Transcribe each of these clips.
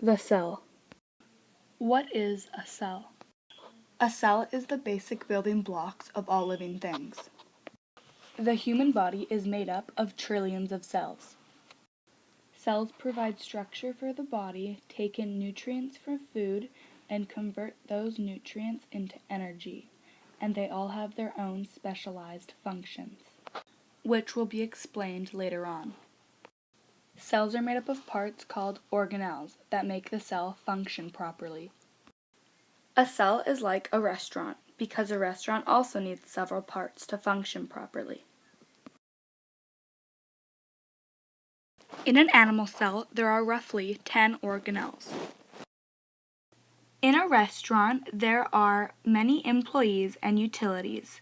The cell. What is a cell? A cell is the basic building blocks of all living things. The human body is made up of trillions of cells. Cells provide structure for the body, take in nutrients from food, and convert those nutrients into energy, and they all have their own specialized functions, which will be explained later on. Cells are made up of parts called organelles that make the cell function properly. A cell is like a restaurant because a restaurant also needs several parts to function properly. In an animal cell, there are roughly 10 organelles. In a restaurant, there are many employees and utilities.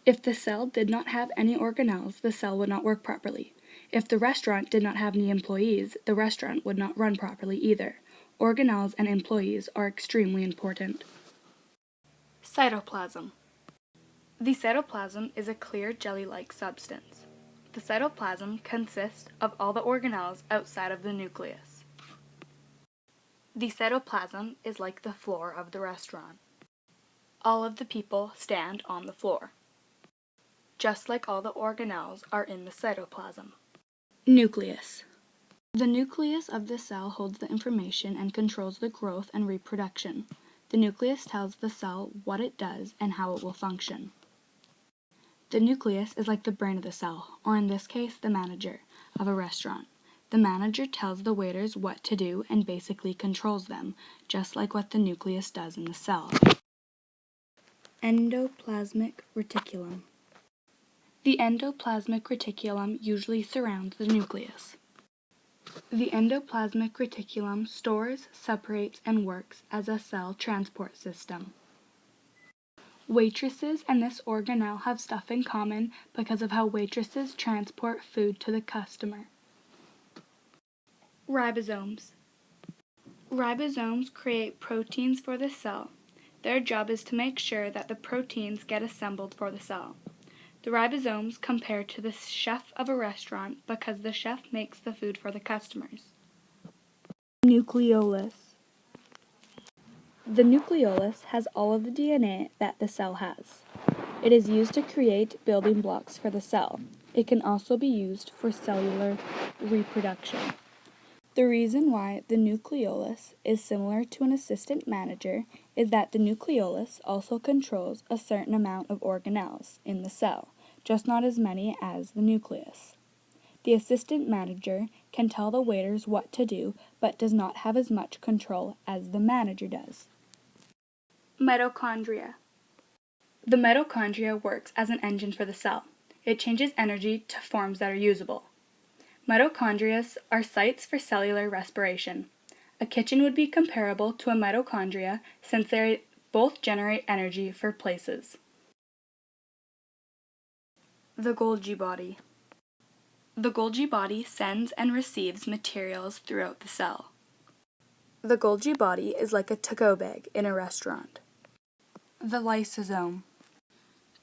If the cell did not have any organelles, the cell would not work properly. If the restaurant did not have any employees, the restaurant would not run properly either. Organelles and employees are extremely important. Cytoplasm. The cytoplasm is a clear jelly-like substance. The cytoplasm consists of all the organelles outside of the nucleus. The cytoplasm is like the floor of the restaurant. All of the people stand on the floor, just like all the organelles are in the cytoplasm. Nucleus. The nucleus of the cell holds the information and controls the growth and reproduction. The nucleus tells the cell what it does and how it will function. The nucleus is like the brain of the cell, or in this case, the manager of a restaurant. The manager tells the waiters what to do and basically controls them, just like what the nucleus does in the cell. Endoplasmic reticulum. The endoplasmic reticulum usually surrounds the nucleus. The endoplasmic reticulum stores, separates, and works as a cell transport system. Waitresses and this organelle have stuff in common because of how waitresses transport food to the customer. Ribosomes. Ribosomes create proteins for the cell. Their job is to make sure that the proteins get assembled for the cell. The ribosomes compare to the chef of a restaurant because the chef makes the food for the customers. Nucleolus. The nucleolus has all of the DNA that the cell has. It is used to create building blocks for the cell. It can also be used for cellular reproduction. The reason why the nucleolus is similar to an assistant manager is that the nucleolus also controls a certain amount of organelles in the cell, just not as many as the nucleus. The assistant manager can tell the waiters what to do, but does not have as much control as the manager does. Mitochondria. The mitochondria works as an engine for the cell. It changes energy to forms that are usable. Mitochondria are sites for cellular respiration. A kitchen would be comparable to a mitochondria since they both generate energy for places. The Golgi body. The Golgi body sends and receives materials throughout the cell. The Golgi body is like a to-go bag in a restaurant. The lysosome.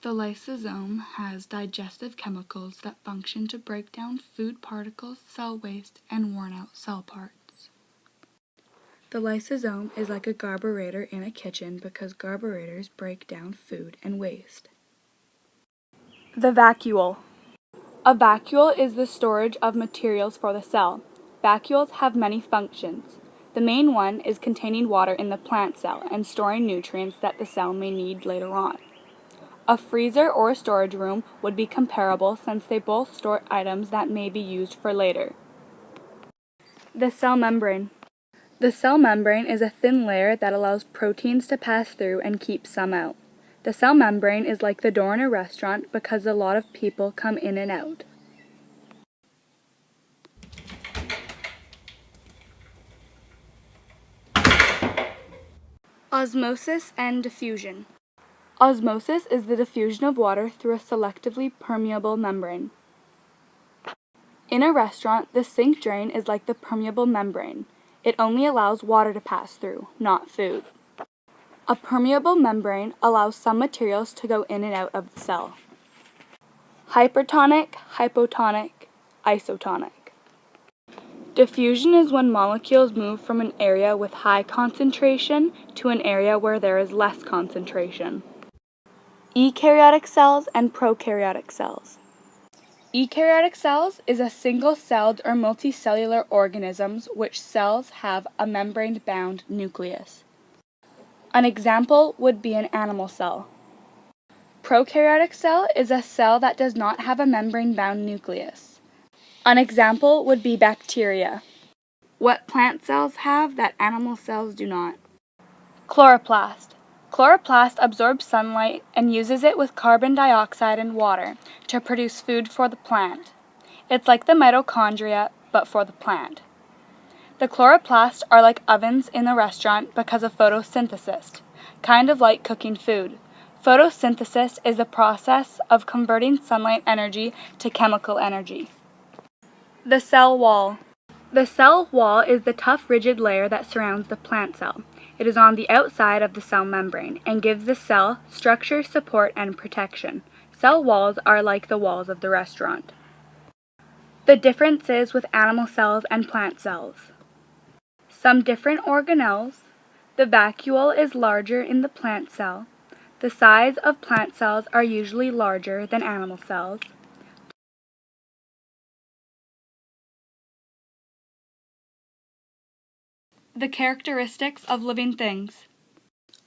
The lysosome has digestive chemicals that function to break down food particles, cell waste, and worn-out cell parts. The lysosome is like a garburator in a kitchen because garburators break down food and waste. The vacuole. A vacuole is the storage of materials for the cell. Vacuoles have many functions. The main one is containing water in the plant cell and storing nutrients that the cell may need later on. A freezer or a storage room would be comparable since they both store items that may be used for later. The cell membrane. The cell membrane is a thin layer that allows proteins to pass through and keep some out. The cell membrane is like the door in a restaurant because a lot of people come in and out. Osmosis and diffusion. Osmosis is the diffusion of water through a selectively permeable membrane. In a restaurant, the sink drain is like the permeable membrane. It only allows water to pass through, not food. A permeable membrane allows some materials to go in and out of the cell. Hypertonic, hypotonic, isotonic. Diffusion is when molecules move from an area with high concentration to an area where there is less concentration. Eukaryotic cells and prokaryotic cells. Eukaryotic cells is a single-celled or multicellular organisms which cells have a membrane-bound nucleus. An example would be an animal cell. Prokaryotic cell is a cell that does not have a membrane-bound nucleus. An example would be bacteria. What plant cells have that animal cells do not? Chloroplast. Chloroplast absorbs sunlight and uses it with carbon dioxide and water to produce food for the plant. It's like the mitochondria, but for the plant. The chloroplasts are like ovens in the restaurant because of photosynthesis, kind of like cooking food. Photosynthesis is the process of converting sunlight energy to chemical energy. The cell wall. The cell wall is the tough, rigid layer that surrounds the plant cell. It is on the outside of the cell membrane and gives the cell structure, support, and protection. Cell walls are like the walls of the restaurant. The differences with animal cells and plant cells. Some different organelles. The vacuole is larger in the plant cell. The size of plant cells are usually larger than animal cells. The characteristics of living things.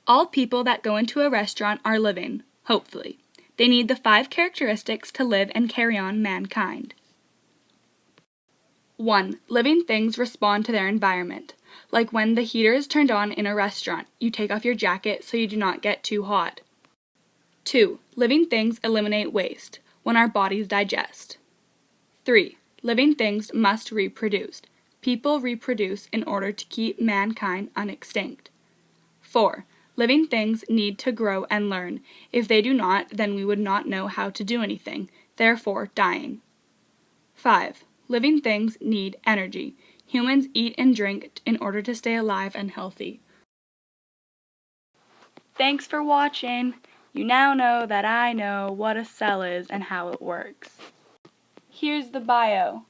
All people that go into a restaurant are living, hopefully. They need the 5 characteristics to live and carry on mankind. 1. Living things respond to their environment. Like when the heater is turned on in a restaurant, you take off your jacket so you do not get too hot. 2. Living things eliminate waste when our bodies digest. 3. Living things must reproduce. People reproduce in order to keep mankind unextinct. 4. Living things need to grow and learn. If they do not, then we would not know how to do anything, therefore dying. 5. Living things need energy. Humans eat and drink in order to stay alive and healthy. Thanks for watching. You now know that I know what a cell is and how it works. Here's the bio.